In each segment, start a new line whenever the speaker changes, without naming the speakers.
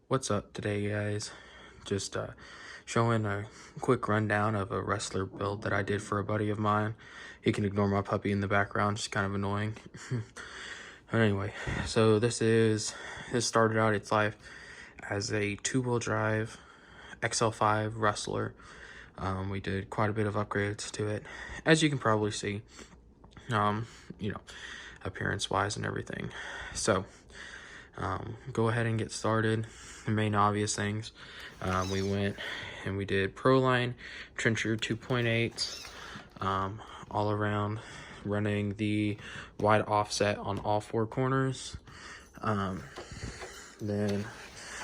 What's up today, guys? Just showing a quick rundown of a Rustler build that I did for a buddy of mine. He can ignore my puppy in the background, just kind of annoying. But anyway, so this started out its life as a two-wheel drive XL5 Rustler. We did quite a bit of upgrades to it, as you can probably see, you know, appearance-wise and everything. So go ahead and get started. The main obvious things, we went and we did Proline Trencher 2.8 all around, running the wide offset on all four corners. Then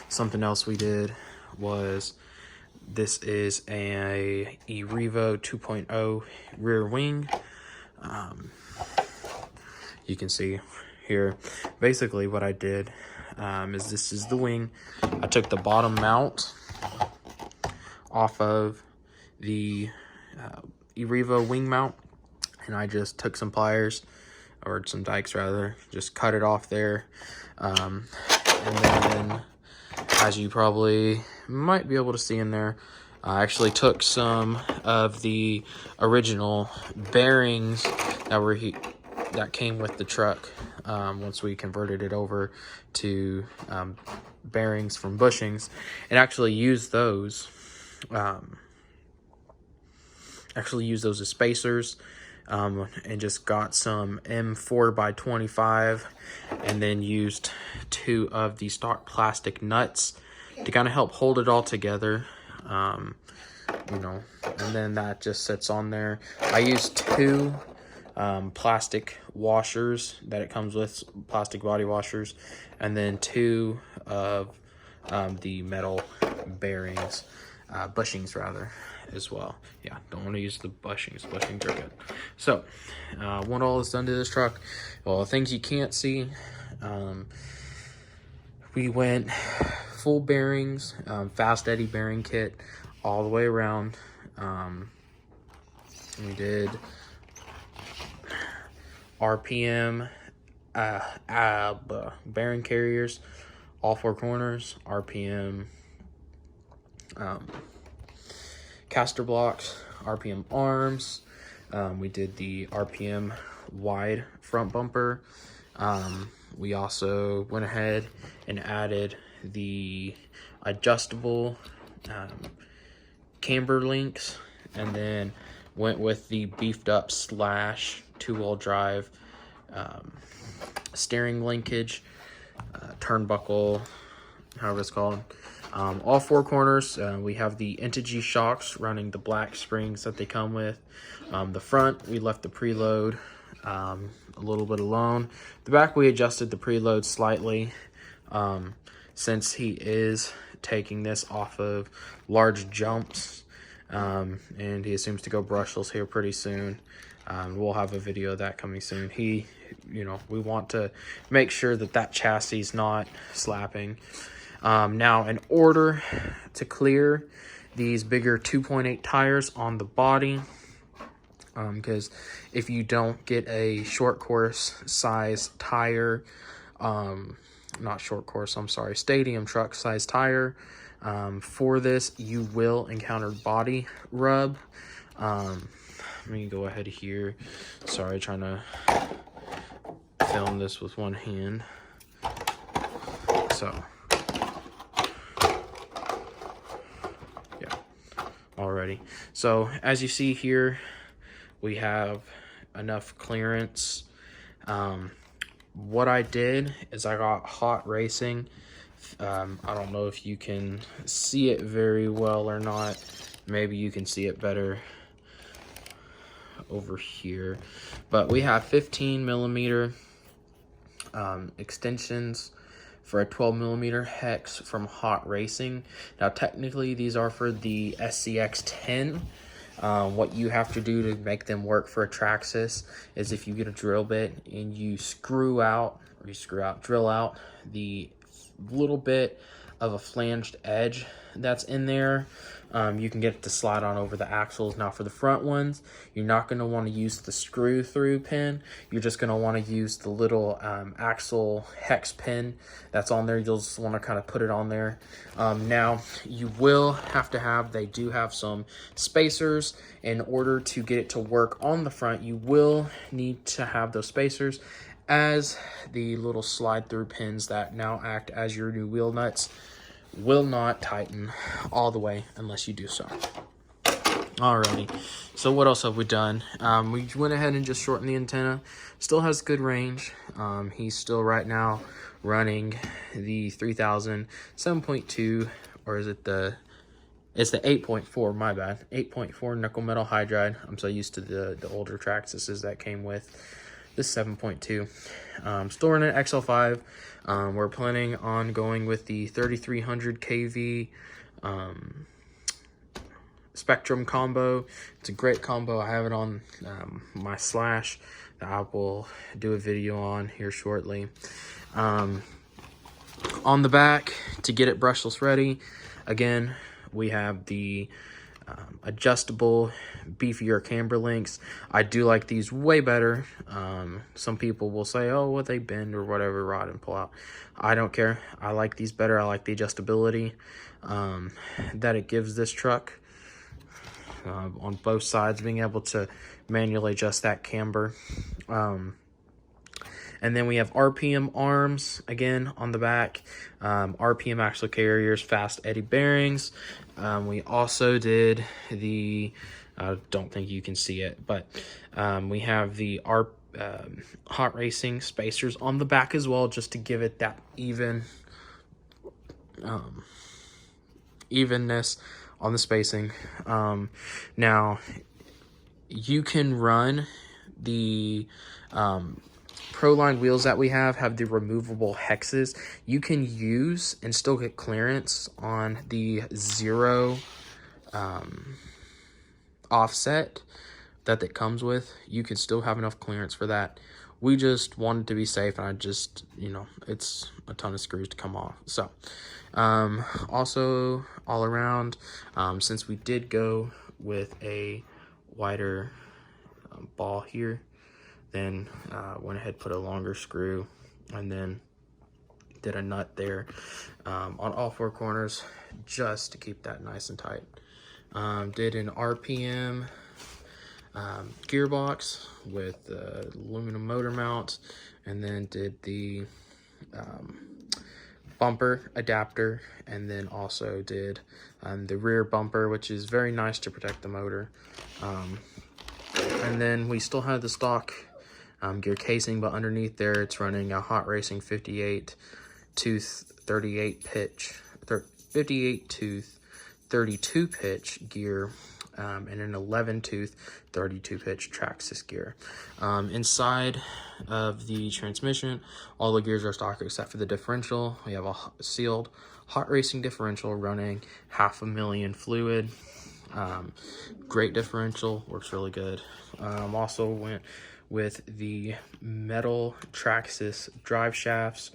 something else we did was, this is a Revo 2.0 rear wing. You can see here basically what I did is, this is the wing. I took the bottom mount off of the Revo wing mount, and I just took some pliers, or some dikes rather, just cut it off there. And then, as you probably might be able to see in there, I actually took some of the original bearings that came with the truck once we converted it over to bearings from bushings, and actually used those as spacers, and just got some M4x25, and then used two of the stock plastic nuts to kind of help hold it all together. And then that just sits on there. I used two plastic washers that it comes with, plastic body washers, and then two of the metal bearings, bushings rather, as well. Yeah, don't want to use the bushings are good. So what all is done to this truck? Well, the things you can't see, we went full bearings, fast eddy bearing kit all the way around. We did RPM bearing carriers, all four corners, RPM caster blocks, RPM arms. We did the RPM wide front bumper. We also went ahead and added the adjustable camber links, and then went with the beefed up / two-wheel drive steering linkage, turnbuckle, however it's called. All four corners, we have the Integy shocks running the black springs that they come with. The front, we left the preload a little bit alone. The back, we adjusted the preload slightly, since he is taking this off of large jumps, and he assumes to go brushless here pretty soon. We'll have a video of that coming soon. We want to make sure that chassis is not slapping. Now, in order to clear these bigger 2.8 tires on the body, because if you don't get a short course size tire, stadium truck size tire, for this, you will encounter body rub. Let me go ahead here. Sorry, trying to film this with one hand. So, yeah, alrighty. So, as you see here, we have enough clearance. What I did is I got hot racing. I don't know if you can see it very well or not. Maybe you can see it better over here, but we have 15mm extensions for a 12mm hex from Hot Racing. Now, technically, these are for the SCX10. What you have to do to make them work for a Traxxas is, if you get a drill bit and you drill out the little bit of a flanged edge that's in there. You can get it to slide on over the axles. Now for the front ones, you're not going to want to use the screw through pin. You're just going to want to use the little axle hex pin that's on there. You'll just want to kind of put it on there. Now you will have to have, they do have some spacers. In order to get it to work on the front, you will need to have those spacers, as the little slide through pins that now act as your new wheel nuts will not tighten all the way unless you do so. Alrighty, so what else have we done? We went ahead and just shortened the antenna. Still has good range. He's still right now running the 3000 7.2, or is it it's the 8.4, my bad, 8.4 nickel metal hydride. I'm so used to the older Traxxas that came with this 7.2. Still running XL5. We're planning on going with the 3300 kV Spectrum combo. It's a great combo. I have it on my Slash that I will do a video on here shortly. On the back, to get it brushless ready, again, we have the adjustable beefier camber links. I do like these way better. Some people will say, oh, well, they bend or whatever, rod and pull out. I don't care. I like these better. I like the adjustability that it gives this truck on both sides, being able to manually adjust that camber. And then we have RPM arms, again, on the back. RPM axle carriers, fast eddy bearings. We also did the, I don't think you can see it, but we have the hot racing spacers on the back as well, just to give it that evenness on the spacing. Now, you can run the Proline wheels that we have the removable hexes. You can use and still get clearance on the 0 offset that it comes with. You can still have enough clearance for that. We just wanted to be safe, and I just, it's a ton of screws to come off. So also all around, since we did go with a wider ball here, then went ahead, put a longer screw, and then did a nut there on all 4 corners just to keep that nice and tight. Did an RPM gearbox with the aluminum motor mount, and then did the bumper adapter, and then also did the rear bumper, which is very nice to protect the motor. And then we still have the stock gear casing, but underneath there it's running a Hot Racing 58 tooth 38 pitch, 58 tooth 32 pitch gear, and an 11 tooth 32 pitch Traxxas gear. Inside of the transmission, all the gears are stock except for the differential. We have a sealed Hot Racing differential running 500,000 fluid. Great differential, works really good. Also went with the metal Traxxas drive shafts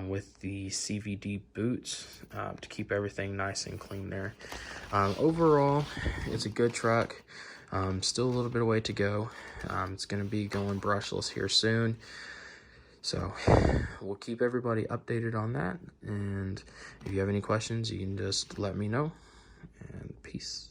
with the CVD boots to keep everything nice and clean there. Overall, it's a good truck. Still a little bit of way to go. It's going to be going brushless here soon. So we'll keep everybody updated on that. And if you have any questions, you can just let me know. And peace.